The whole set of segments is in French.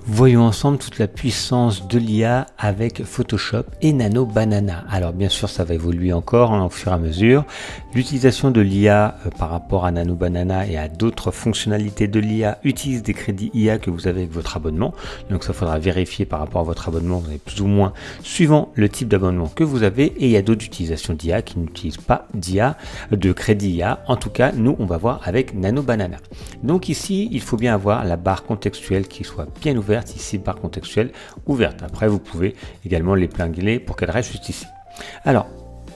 Voyons ensemble toute la puissance de l'IA avec Photoshop et Nano Banana. Alors bien sûr ça va évoluer encore au fur et à mesure. L'utilisation de l'IA par rapport à Nano Banana et à d'autres fonctionnalités de l'IA utilise des crédits IA que vous avez avec votre abonnement. Donc ça faudra vérifier par rapport à votre abonnement, vous avez plus ou moins suivant le type d'abonnement que vous avez. Et il y a d'autres utilisations d'IA qui n'utilisent pas d'IA, de crédit IA. En tout cas nous on va voir avec Nano Banana. Donc ici il faut bien avoir la barre contextuelle qui soit bien ouverte. Ici, barre contextuelle ouverte. Après, vous pouvez également l'épingler pour qu'elle reste juste ici. Alors,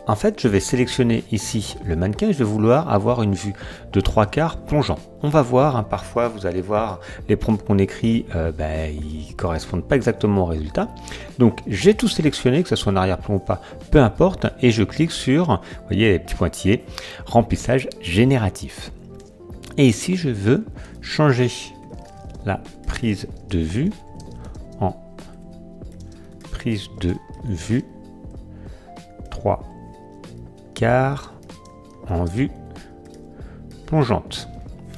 en fait, je vais sélectionner ici le mannequin. Je vais vouloir avoir une vue de 3/4 plongeant. On va voir, hein, parfois, vous allez voir les prompts qu'on écrit, ils correspondent pas exactement au résultat. Donc, j'ai tout sélectionné, que ce soit en arrière-plan ou pas, peu importe. Et je clique sur, vous voyez, les petits pointillés, remplissage génératif. Et ici, je veux changer la prise de vue en prise de vue 3/4 en vue plongeante.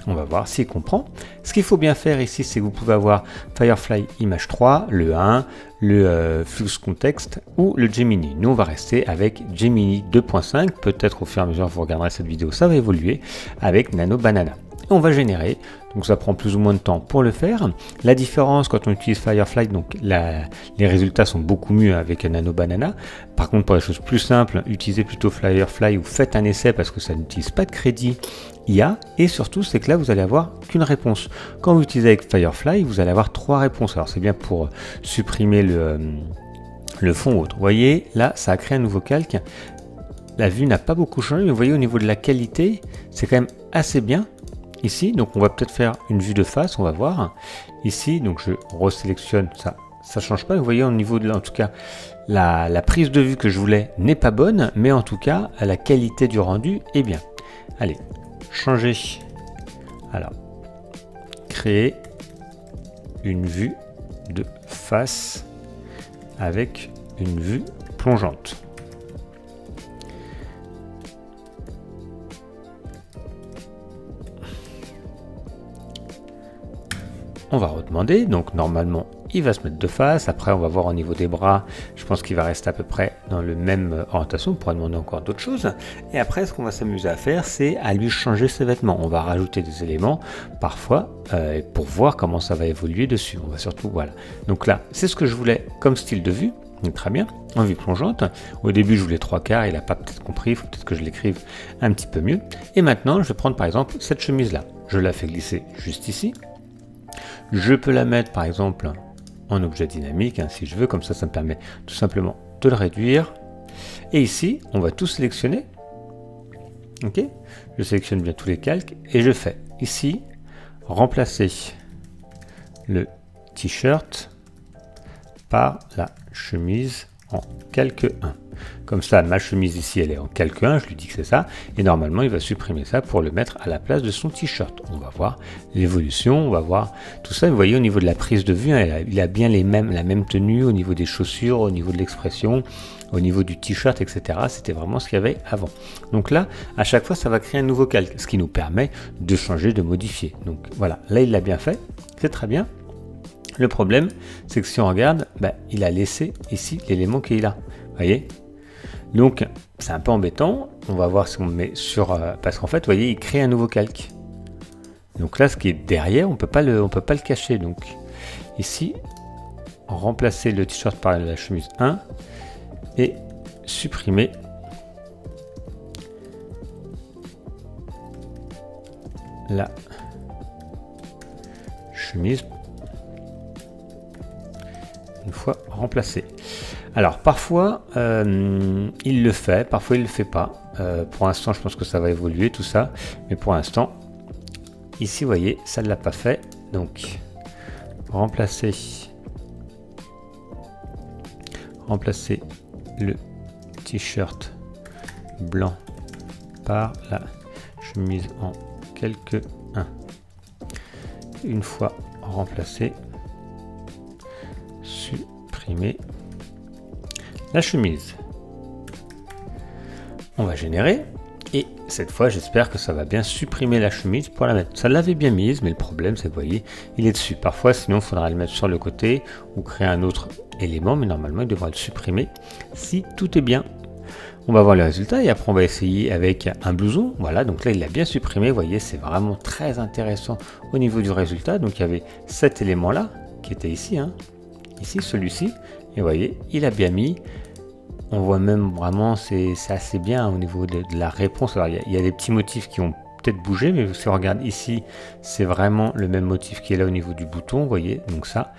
On va voir s'il comprend. Ce qu'il faut bien faire ici, c'est que vous pouvez avoir Firefly Image 3, le 1, le Flux Context ou le Gemini. Nous, on va rester avec Gemini 2.5. Peut-être au fur et à mesure que vous regarderez cette vidéo, ça va évoluer avec Nano Banana. On va générer, donc ça prend plus ou moins de temps pour le faire. La différence quand on utilise Firefly, donc les résultats sont beaucoup mieux avec Nano Banana. Par contre, pour les choses plus simples, utilisez plutôt Firefly ou faites un essai parce que ça n'utilise pas de crédit IA. Et surtout, c'est que là, vous allez avoir qu'une réponse. Quand vous utilisez avec Firefly, vous allez avoir 3 réponses. Alors c'est bien pour supprimer le fond ou autre. Vous voyez, là, ça a créé un nouveau calque. La vue n'a pas beaucoup changé, mais vous voyez au niveau de la qualité, c'est quand même assez bien. Ici, donc on va peut-être faire une vue de face, on va voir. Ici, donc je resélectionne ça, ça change pas. Vous voyez au niveau de, en tout cas, la prise de vue que je voulais n'est pas bonne, mais en tout cas, la qualité du rendu est bien. Allez, changer. Alors, créer une vue de face avec une vue plongeante. On va redemander, donc normalement il va se mettre de face, après on va voir au niveau des bras, je pense qu'il va rester à peu près dans le même orientation, on pourra demander encore d'autres choses, et après ce qu'on va s'amuser à faire, c'est à lui changer ses vêtements, on va rajouter des éléments, parfois, pour voir comment ça va évoluer dessus, on va surtout, voilà. Donc là, c'est ce que je voulais comme style de vue, donc très bien, en vue plongeante, au début je voulais 3/4, il n'a pas peut-être compris, il faut peut-être que je l'écrive un petit peu mieux, et maintenant je vais prendre par exemple cette chemise là, je la fais glisser juste ici. Je peux la mettre par exemple en objet dynamique, hein, si je veux, comme ça, ça me permet tout simplement de le réduire. Et ici, on va tout sélectionner. Ok, je sélectionne bien tous les calques et je fais ici remplacer le t-shirt par la chemise en calque 1. Comme ça, ma chemise ici, elle est en calque 1, je lui dis que c'est ça, et normalement, il va supprimer ça pour le mettre à la place de son t-shirt. On va voir l'évolution, on va voir tout ça. Vous voyez, au niveau de la prise de vue, hein, il a bien la même tenue, au niveau des chaussures, au niveau de l'expression, au niveau du t-shirt, etc. C'était vraiment ce qu'il y avait avant. Donc là, à chaque fois, ça va créer un nouveau calque, ce qui nous permet de changer, de modifier. Donc voilà, là, il l'a bien fait, c'est très bien. Le problème, c'est que si on regarde, il a laissé ici l'élément qu'il a. Vous voyez? Donc, c'est un peu embêtant. On va voir si on met sur... parce qu'en fait, vous voyez, il crée un nouveau calque. Donc là, ce qui est derrière, on peut pas le cacher. Donc, ici, remplacer le t-shirt par la chemise 1 et supprimer la chemise une fois remplacé. Alors parfois il le fait, parfois il le fait pas. Pour l'instant je pense que ça va évoluer tout ça, mais pour l'instant ici vous voyez ça ne l'a pas fait. Donc remplacer le t-shirt blanc par la chemise en calque 1. Une fois remplacé, supprimer la chemise. On va générer et cette fois, j'espère que ça va bien supprimer la chemise pour la mettre. Ça l'avait bien mise, mais le problème, c'est que vous voyez, il est dessus. Parfois, sinon, il faudra le mettre sur le côté ou créer un autre élément, mais normalement, il devra le supprimer si tout est bien. On va voir le résultat et après, on va essayer avec un blouson. Voilà, donc là, il l'a bien supprimé. Vous voyez, c'est vraiment très intéressant au niveau du résultat. Donc, il y avait cet élément-là qui était ici, hein, ici, celui-ci. Et vous voyez, il a bien mis. On voit même vraiment, c'est assez bien au niveau de la réponse. Alors, il y a des petits motifs qui ont peut-être bougé, mais si on regarde ici, c'est vraiment le même motif qui est là au niveau du bouton, vous voyez. Donc ça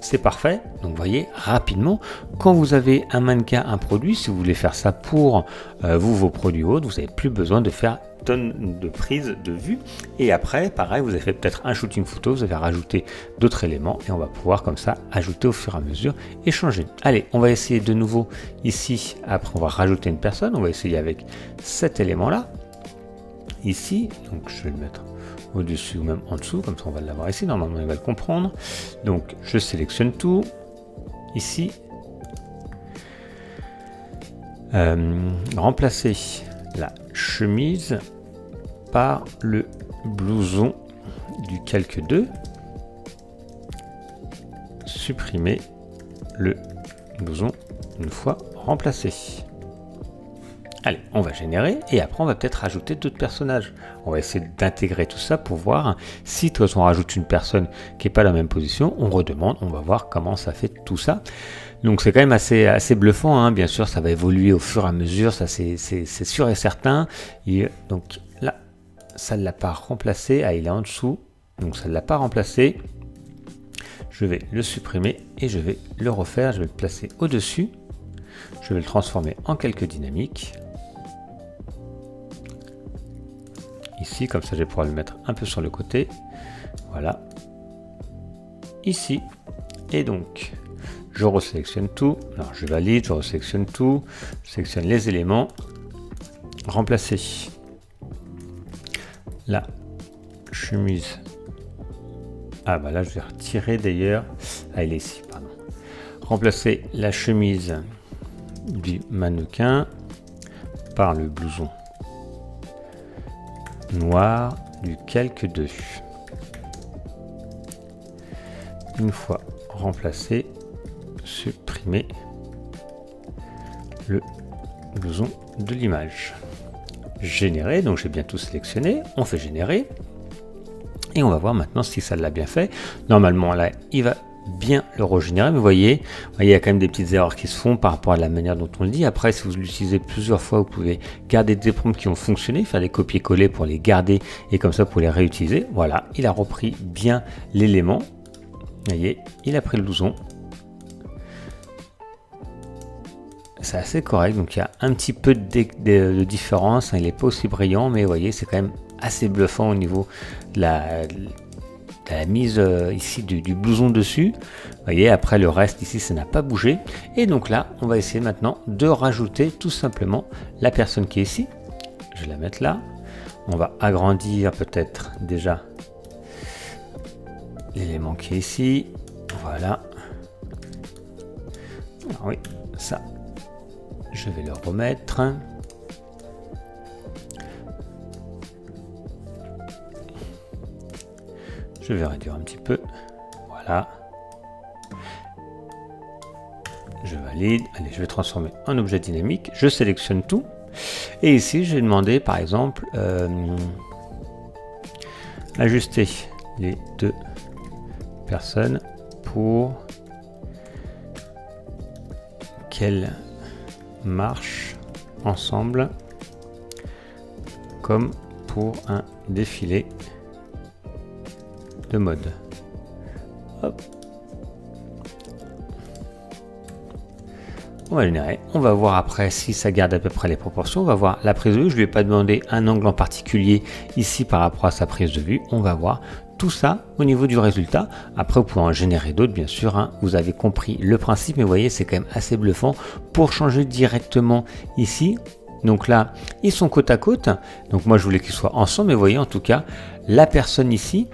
c'est parfait. Donc vous voyez, rapidement, quand vous avez un mannequin, un produit, si vous voulez faire ça pour vos produits autres, vous n'avez plus besoin de faire tonnes de prises de vue. Et après, pareil, vous avez fait peut-être un shooting photo, vous avez rajouté d'autres éléments et on va pouvoir comme ça ajouter au fur et à mesure et changer. Allez, on va essayer de nouveau ici. Après, on va rajouter une personne. On va essayer avec cet élément-là. Ici, donc je vais le mettre au-dessus ou même en dessous, comme ça on va l'avoir ici, normalement il va le comprendre. Donc je sélectionne tout, ici, remplacer la chemise par le blouson du calque 2, supprimer le blouson une fois remplacé. Allez, on va générer et après on va peut-être rajouter d'autres personnages. On va essayer d'intégrer tout ça pour voir si de toute façon on rajoute une personne qui n'est pas dans la même position, on redemande, on va voir comment ça fait tout ça. Donc c'est quand même assez bluffant, hein. Bien sûr ça va évoluer au fur et à mesure, ça c'est sûr et certain. Et donc là, ça ne l'a pas remplacé, ah, il est en dessous, donc ça ne l'a pas remplacé. Je vais le supprimer et je vais le refaire, je vais le placer au-dessus. Je vais le transformer en calque dynamique. Ici, comme ça, je vais pouvoir le mettre un peu sur le côté. Voilà. Ici. Et donc, je resélectionne tout. Alors, je valide, je resélectionne tout. Je sélectionne les éléments. Remplacer la chemise. Ah, bah là, je vais retirer d'ailleurs. Ah, il est ici, pardon. Remplacer la chemise du mannequin par le blouson noir du calque 2. Une fois remplacé, supprimer le blouson de l'image. Générer, donc j'ai bien tout sélectionné, on fait générer et on va voir maintenant si ça l'a bien fait. Normalement là, il va bien le régénérer, mais vous voyez, il y a quand même des petites erreurs qui se font par rapport à la manière dont on le dit. Après, si vous l'utilisez plusieurs fois, vous pouvez garder des prompts qui ont fonctionné, faire des copier-coller pour les garder et comme ça pour les réutiliser. Voilà, il a repris bien l'élément. Vous voyez, il a pris le blouson. C'est assez correct, donc il y a un petit peu de différence, hein. Il n'est pas aussi brillant, mais vous voyez, c'est quand même assez bluffant au niveau de la mise ici du blouson dessus. Vous voyez, après le reste ici ça n'a pas bougé et donc là on va essayer maintenant de rajouter tout simplement la personne qui est ici. Je vais la mettre là, on va agrandir peut-être déjà l'élément qui est ici, voilà. Alors oui, ça je vais le remettre. Je vais réduire un petit peu. Voilà. Je valide. Allez, je vais transformer en objet dynamique. Je sélectionne tout. Et ici, je vais demander, par exemple, ajuster les deux personnes pour qu'elles marchent ensemble comme pour un défilé de mode. Hop. On va générer. On va voir après si ça garde à peu près les proportions. On va voir la prise de vue. Je ne lui ai pas demandé un angle en particulier ici par rapport à sa prise de vue. On va voir tout ça au niveau du résultat. Après, vous pouvez en générer d'autres, bien sûr, hein. Vous avez compris le principe, mais vous voyez, c'est quand même assez bluffant pour changer directement ici. Donc là, ils sont côte à côte. Donc moi, je voulais qu'ils soient ensemble. Mais vous voyez, en tout cas, la personne ici,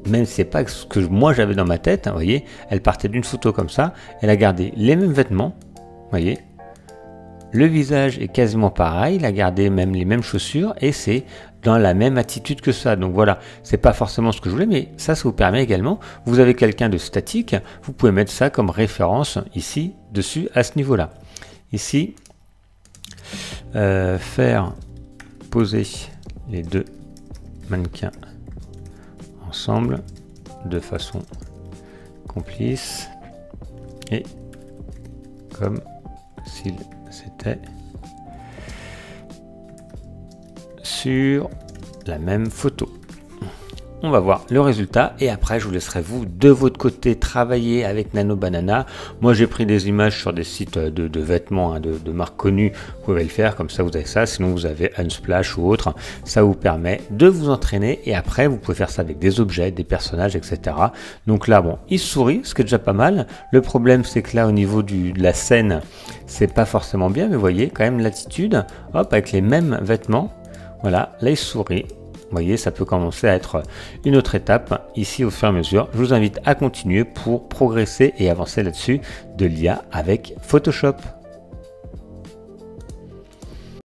même si c'est pas ce que moi j'avais dans ma tête, hein, vous voyez, elle partait d'une photo comme ça, elle a gardé les mêmes vêtements, vous voyez, le visage est quasiment pareil, il a gardé même les mêmes chaussures et c'est dans la même attitude que ça. Donc voilà, c'est pas forcément ce que je voulais, mais ça vous permet également, vous avez quelqu'un de statique, vous pouvez mettre ça comme référence ici, dessus, à ce niveau-là. Ici, faire poser les deux mannequins ensemble de façon complice et comme s'il s'était sur la même photo. On va voir le résultat et après je vous laisserai vous de votre côté travailler avec Nano Banana. Moi j'ai pris des images sur des sites de vêtements hein, de marques connues, vous pouvez le faire comme ça, vous avez ça, sinon vous avez Unsplash ou autre, ça vous permet de vous entraîner et après vous pouvez faire ça avec des objets, des personnages, etc. Donc là bon, il sourit, ce qui est déjà pas mal. Le problème c'est que là au niveau de la scène, c'est pas forcément bien, mais vous voyez quand même l'attitude, hop, avec les mêmes vêtements, voilà, là il sourit. Vous voyez, ça peut commencer à être une autre étape ici au fur et à mesure. Je vous invite à continuer pour progresser et avancer là-dessus de l'IA avec Photoshop.